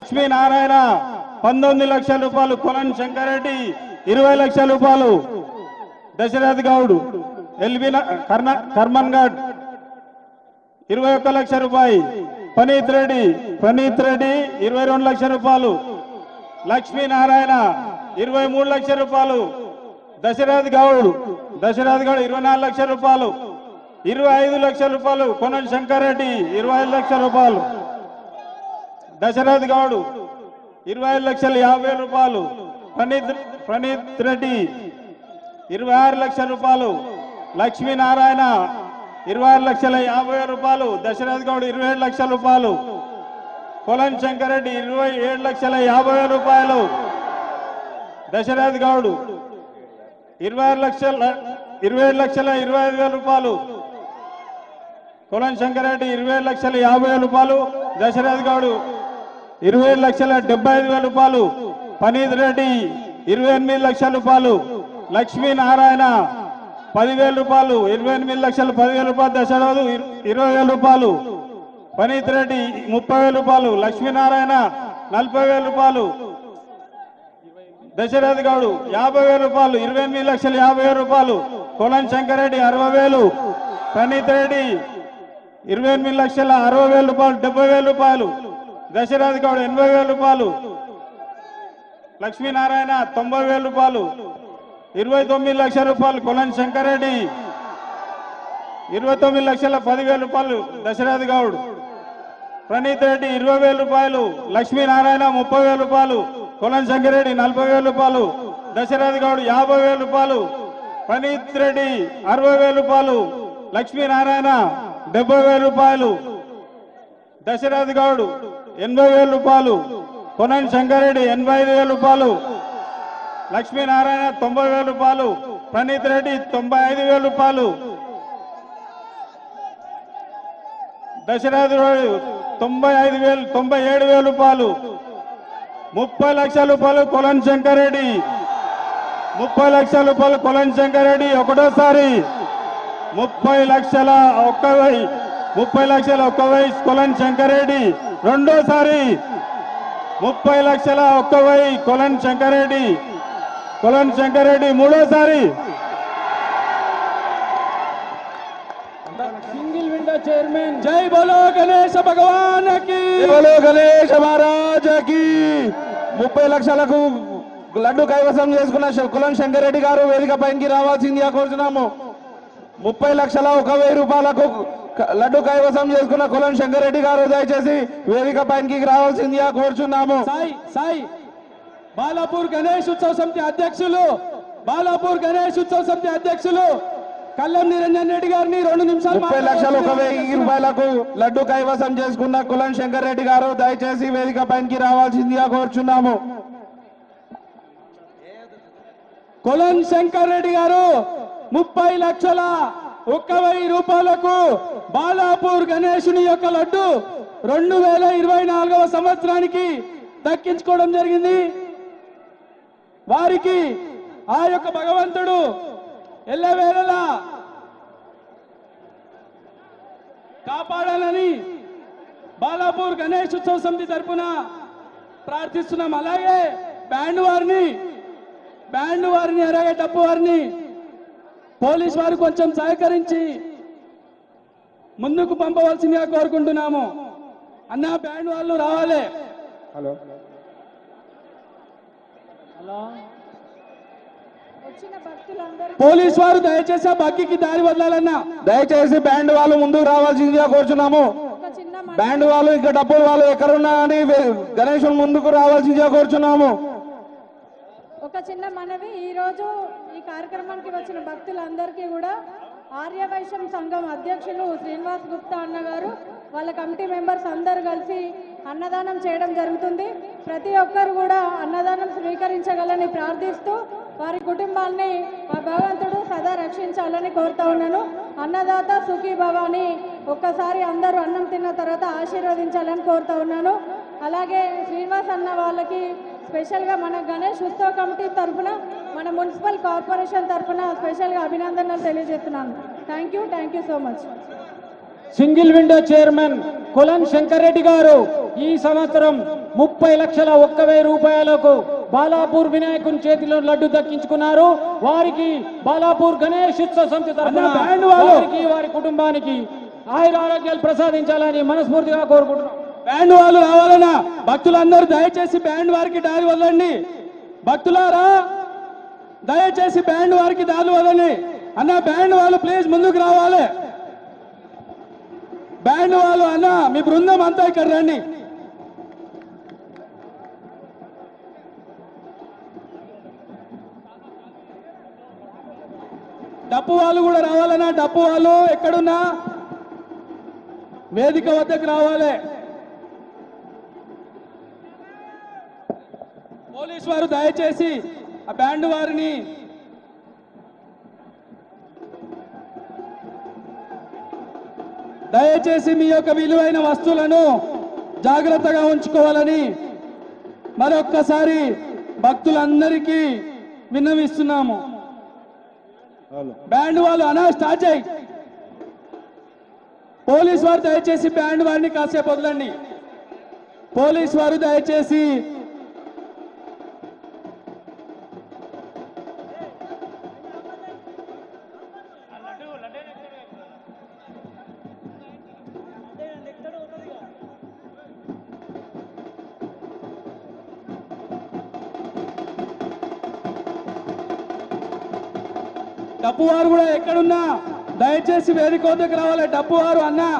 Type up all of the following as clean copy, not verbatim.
లక్ష్మీనారాయణ 19 లక్షల రూపాయలు, కొలన్ శంకరెడ్డి 20 లక్షల రూపాయలు, దశరథ్ గౌడ్ ఎల్బీ కర్మన్ గఢ్ 21 లక్షల రూపాయి, పనీత్ రెడ్డి 22 లక్షల రూపాయలు, లక్ష్మీనారాయణ 23 లక్షల రూపాయలు, దశరథ్ గౌడ్ 24 లక్షల రూపాయలు, 25 లక్షల రూపాయలు, కొనల్ శంకరెడ్డి 25 లక్షల రూపాయలు, దశరథ్ గౌడ్ 25,50,000 రూపాయలు, ప్రణీత్ రెడ్డి 26 లక్షల రూపాయలు, లక్ష్మీనారాయణ 26,50,000 రూపాయలు, దశరథ్ గౌడ్ 27 లక్షల రూపాయలు, కొలన్ శంకరెడ్డి 27,50,000 రూపాయలు, దశరథ్ గౌడ్ 27,25,000 రూపాయలు, కొలన్ శంకరెడ్డి 27,50,000 రూపాయలు, దశరథ్ గౌడ్ 27,75,000 రూపాయలు, పనీత్ రెడ్డి 28 లక్షల రూపాయలు, లక్ష్మీనారాయణ 10,000 రూపాయలు, 28,10,000 రూపాయలు, దశరథ్ 20,000 రూపాయలు, పనీత్ రెడ్డి 30,000 రూపాయలు, లక్ష్మీనారాయణ 40,000 రూపాయలు, దశరథ్ గౌడ్ 50,000 రూపాయలు, 28,50,000 రూపాయలు, కొలన్ శంకరెడ్డి 60,000, ప్రణీత్ రెడ్డి 28,60,000 రూపాయలు, 70,000 రూపాయలు, దశరథ్ గౌడ్ 80,000 రూపాయలు, లక్ష్మీనారాయణ 90,000 రూపాయలు, 29 లక్షల రూపాయలు, కొలన్ శంకరెడ్డి 29,10,000 రూపాయలు, దశరథ్ గౌడ్, ప్రణీత్ రెడ్డి 20,000 రూపాయలు, లక్ష్మీనారాయణ 30,000 రూపాయలు, కొలన్ శంకరెడ్డి 40,000 రూపాయలు, దశరథ్ గౌడ్ 50,000 రూపాయలు, ప్రణీత్ రెడ్డి 60,000 రూపాయలు, లక్ష్మీనారాయణ 70,000 రూపాయలు, దశరథ్ గౌడ్ 80,000 రూపాయలు, కొనన్ శంకరెడ్డి 85,000 రూపాయలు, లక్ష్మీనారాయణ 90,000 రూపాయలు, ప్రణీత్ రెడ్డి 95,000 రూపాయలు, దశరథ్ గౌడ్ 97,000 రూపాయలు, 30 లక్షల రూపాయలు, కొలన్ శంకరెడ్డి 30 లక్షల రూపాయలు, కొలన్ శంకరెడ్డి ఒకటోసారి, 30 లక్షల 1,000 కొలన్ శంకరెడ్డి రెండోసారి, 30 లక్షల 1,000 కొలన్ శంకరెడ్డి మూడోసారి. సింగిల్ విండో చైర్మన్ జై బోలో గణేశ భగవాన్ కి, బోలో గణేశ మహారాజ్ కి. 30 లక్షలకు లడ్డు కైవసం చేసుకున్న కొలన్ శంకరెడ్డి గారు వేదిక పైకి రావాల్సిందిగా కోరుతున్నాము. 30 లక్షల 1,000 రూపాయలకు లడ్డు కైవసం చేసుకున్న కొలన్ శంకరెడ్డి గారు దయచేసి వేదిక పైకి రావాల్సిందిగా కోరుచున్నాము. సాయి బాలాపూర్ గణేష్ ఉత్సవ సమితి అధ్యక్షులు కల్లం నిరంజన్ రెడ్డి గారిని 2 నిమిషాలు. 30 లక్షల 1,000 రూపాయలకు లడ్డు కైవసం చేసుకున్న కొలన్ శంకరెడ్డి గారు దయచేసి వేదిక పైకి రావాల్సిందిగా కోరుచున్నాము. కొలన్ శంకరెడ్డి గారు 30 లక్షల 1,000 రూపాయలకు బాలాపూర్ గణేశుని యొక్క లడ్డు 2024వ సంవత్సరానికి దక్కించుకోవడం జరిగింది. వారికి ఆ యొక్క భగవంతుడు ఎల్లవేళలా కాపాడాలని బాలాపూర్ గణేష్ ఉత్సవ సమితి తరఫున ప్రార్థిస్తున్నాం. అలాగే బ్యాండ్ వారిని అలాగే డప్పు వారిని పోలీస్ వారు కొంచెం సహకరించి ముందుకు పంపవలసిందిగా కోరుకుంటున్నాము. అన్న బ్యాండ్ వాళ్ళు రావాలి. పోలీస్ వారు దయచేసి ఆ బగ్గికి దారి వదలాలన్నా. దయచేసి బ్యాండ్ వాళ్ళు ముందుకు రావాల్సిందిగా కోరుచున్నాము. బ్యాండ్ వాళ్ళు ఇంకా డబ్బులు వాళ్ళు ఎక్కడున్నా అని గణేశుని ముందుకు రావాల్సిందిగా కోరుచున్నాము. ఒక చిన్న మనవి, ఈరోజు ఈ కార్యక్రమానికి వచ్చిన భక్తులందరికీ కూడా ఆర్యవైశ్యం సంఘం అధ్యక్షులు శ్రీనివాస్ గుప్తా అన్న గారు వాళ్ళ కమిటీ మెంబర్స్ అందరూ కలిసి అన్నదానం చేయడం జరుగుతుంది. ప్రతి ఒక్కరు కూడా అన్నదానం స్వీకరించగలని ప్రార్థిస్తూ వారి కుటుంబాన్ని ఆ భగవంతుడు సదా రక్షించాలని కోరుతా ఉన్నాను. అన్నదాత సుఖీ భవాని ఒక్కసారి అందరూ అన్నం తిన్న తర్వాత ఆశీర్వదించాలని కోరుతా ఉన్నాను. అలాగే శ్రీనివాస్ అన్న వాళ్ళకి స్పెషల్గా మన గణేష్ ఉత్సవ కమిటీ తరఫున మన మున్సిపల్ కార్పొరేషన్ తరఫున స్పెషల్గా అభినందనలు తెలియజేస్తున్నాను. Thank you so much. Single window chairman Kolan Shankar Reddy గారు ఈ సంవత్సరం 30,01,000 రూపాయలకు బాలాపూర్ వినాయకుని చేతిలో లడ్డు దక్కించుకున్నారు. వారికి బాలాపూర్ గణేష్ ఉత్సవ సమితి తరఫున వారికి వారి కుటుంబానికి ఆయురారోగ్యాలు ప్రసాదించాలని మనస్ఫూర్తిగా కోరుకుంటున్నాం. బ్యాండ్ వాళ్ళు రావాలన్నా భక్తులందరూ దయచేసి బ్యాండ్ వారికి దారి వదలండి. భక్తులారా దయచేసి బ్యాండ్ వారికి దారి వదలండి. అన్న బ్యాండ్ వాళ్ళు ప్లీజ్ ముందుకు రావాలి. బ్యాండ్ వాళ్ళు అన్న మీ బృందం అంతా ఇక్కడ రండి. డప్పు వాళ్ళు కూడా రావాలన్నా డప్పు వాళ్ళు ఎక్కడున్నా వేదిక వద్దకు రావాలి. పోలీస్ వారు దయచేసి ఆ బ్యాండ్ వారిని దయచేసి మీ యొక్క విలువైన వస్తువులను జాగ్రత్తగా ఉంచుకోవాలని మరొక్కసారి భక్తులందరికీ విన్నవిస్తున్నాము. బ్యాండ్ వాళ్ళు అనా స్టార్ట్ చేయి. పోలీస్ వారు దయచేసి బ్యాండ్ వారిని కాసేపు వదలండి. పోలీస్ వారు దయచేసి డప్పు వారు కూడా ఎక్కడున్నా దయచేసి వేదిక వద్దకు రావాలి. డప్పు వారు అన్నా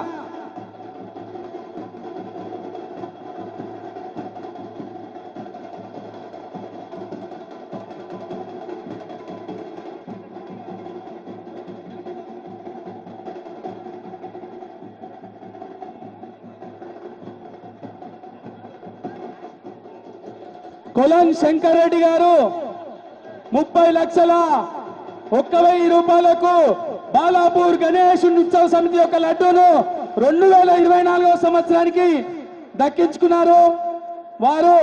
కొలన్ శంకర్ రెడ్డి గారు 30,01,000 రూపాయలకు బాలాపూర్ గణేష్ ఉత్సవ సమితి యొక్క లడ్డూను 2024వ సంవత్సరానికి దక్కించుకున్నారు. వారు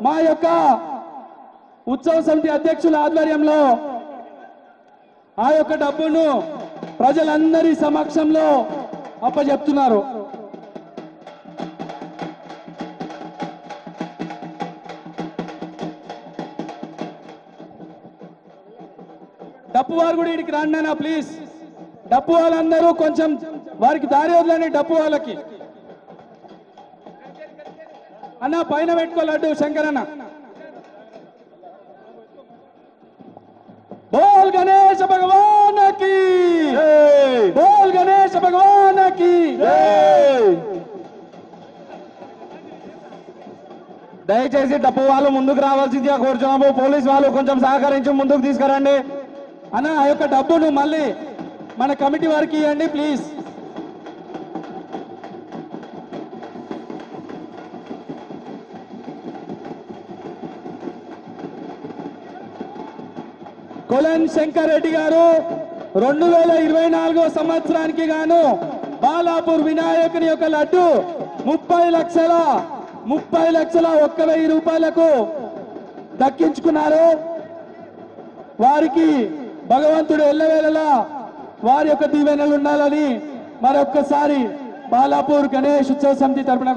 మా యొక్క ఉత్సవ సమితి అధ్యక్షుల ఆధ్వర్యంలో ఆ యొక్క డబ్బును ప్రజలందరి సమక్షంలో అప్పచెప్తున్నారు. డప్పు వారు కూడా ఇక్కడికి రండి అన్న ప్లీజ్. డప్పు వాళ్ళందరూ కొంచెం వారికి దారి వదలండి. డప్పు వాళ్ళకి అన్న పైన పెట్టుకోలేడు శంకర్ అన్న. బోల్ గణేష్ భగవానకి, బోల్ గణేష్ భగవానకి. దయచేసి డప్పు వాళ్ళు ముందుకు రావాల్సిందిగా కోరుచున్నాము. పోలీస్ వాళ్ళు కొంచెం సహకరించి ముందుకు తీసుకురండి. అన్న ఆ యొక్క డబ్బును మళ్ళీ మన కమిటీ వారికి ఇవ్వండి ప్లీజ్. కొలన్ శంకర్ రెడ్డి గారు 2024వ సంవత్సరానికి గాను బాలాపూర్ వినాయకుని యొక్క లడ్డు 30,01,000 రూపాయలకు దక్కించుకున్నారు. వారికి భగవంతుడు ఎల్లవేళలా వారి యొక్క దీవెనలు ఉండాలని మరొక్కసారి బాలాపూర్ గణేష్ ఉత్సవ సమితి తరపున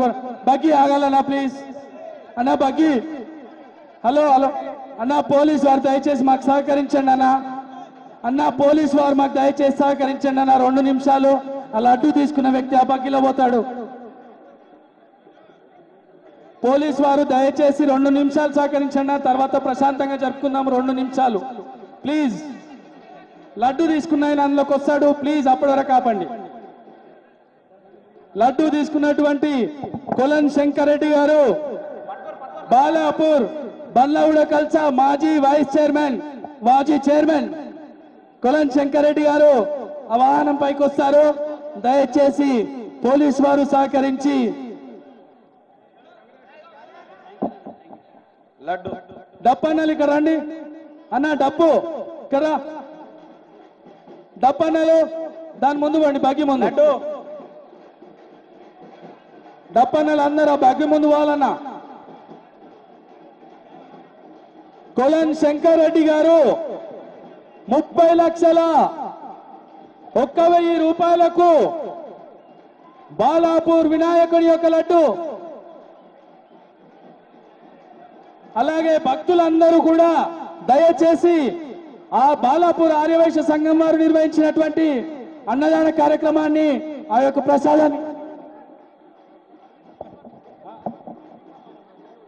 బగ్గి ఆగాలన్నా ప్లీజ్. అన్న బగ్గి హలో హలో అన్న పోలీస్ వారు దయచేసి మాకు సహకరించండి అన్న. అన్న పోలీస్ వారు మాకు దయచేసి సహకరించండి అన్న. 2 నిమిషాలు ఆ లడ్డు తీసుకున్న వ్యక్తి ఆ బగ్గిలో పోతాడు. పోలీస్ వారు దయచేసి 2 నిమిషాలు సహకరించండి. తర్వాత ప్రశాంతంగా జరుపుకుందాం. 2 నిమిషాలు ప్లీజ్. లడ్డు తీసుకున్న ఆయన అందులోకి వస్తాడు ప్లీజ్. అప్పటి వరకు ఆపండి. లడ్డు తీసుకున్నటువంటి కొలన్ శంకర్ రెడ్డి గారు బాలాపూర్ బండ్లగూడ కల్సా మాజీ వైస్ చైర్మన్ మాజీ చైర్మన్ కొలన్ శంకర్ రెడ్డి గారు ఆ వాహనం పైకి వస్తారు. దయచేసి పోలీస్ వారు సహకరించి లడ్డు డప్పు అన్నలు ఇక్కడ రండి అన్న. డప్పు ఇక్కడ డప్పు అన్నలు దాని ముందు పండి బగ్గి ముందు. డప్పు అన్నలు అందరూ బగ్గి ముందు పోవాలన్న. కొలన్ శంకర్ రెడ్డి గారు 30,01,000 రూపాయలకు బాలాపూర్ వినాయకుడి యొక్క లడ్డు అలాగే భక్తులందరూ కూడా దయచేసి ఆ బాలాపూర్ ఆర్యవైశ్య సంఘం వారు నిర్వహించినటువంటి అన్నదాన కార్యక్రమాన్ని ఆ యొక్క ప్రసాదాన్ని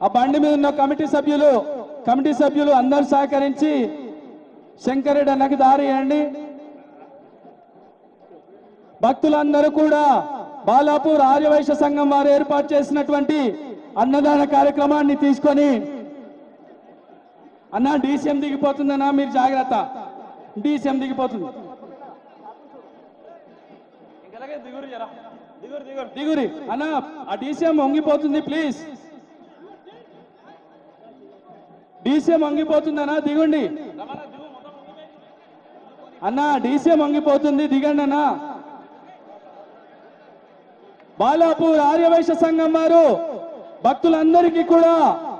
ఆ బండి మీద ఉన్న కమిటీ సభ్యులు అందరూ సహకరించి శంకరెడ్డి అన్నకి దారి ఇవ్వండి. భక్తులందరూ కూడా బాలాపూర్ ఆర్యవైశ్య సంఘం వారు ఏర్పాటు చేసినటువంటి అన్నదాన కార్యక్రమాన్ని తీసుకొని అన్నా డీసీఎం దిగిపోతుందన్నా, మీరు జాగ్రత్త, డీసీఎం దిగిపోతుంది. దిగురి అన్నా, ఆ డీసీఎం వంగిపోతుంది, ప్లీజ్. డీసీఎం వంగిపోతుందన్నా, దిగండి అన్నా, డీసీఎం వంగిపోతుంది, దిగండి అన్నా. బాలాపూర్ ఆర్యవైశ్య సంఘం వారు భక్తులందరికీ కూడా